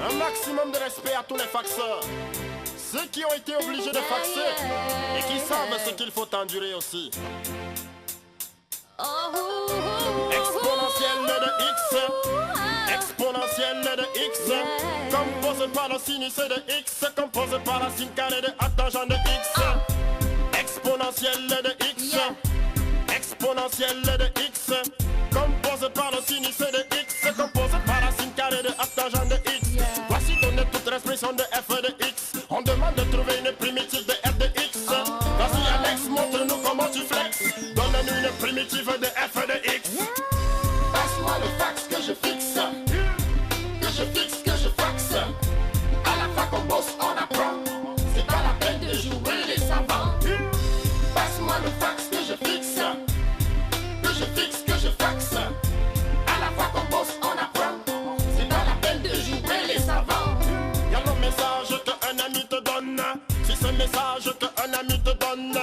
Un maximum de respect à tous les faxeurs. Ceux qui ont été obligés de faxer et qui savent ce qu'il faut endurer aussi. Exponentielle de X, exponentielle de X, composé par le sinus de X, composé par la sin carrée de tangente de X. Exponentielle de X, exponentielle de X, composé par le sinus de X, composé par la sin carrée de tangente de X. Voici donner toute l'expression de f de X. On demande de trouver une primitive de f de X. Vas-y Alex, montre-nous comment tu flexes. Donne-nous une primitive de f de X. Passe-moi le fax que je fixe, que je fixe, que je faxe. À la fac on bosse, on apprend. C'est pas la peine de jouer les savants. Passe-moi le fax que je fixe, que je fixe, que je faxe. À la fac on bosse, on apprend. C'est pas la peine de jouer les savants. Y'a le message qu'un ami te donne. Si ce message qu'un ami te donne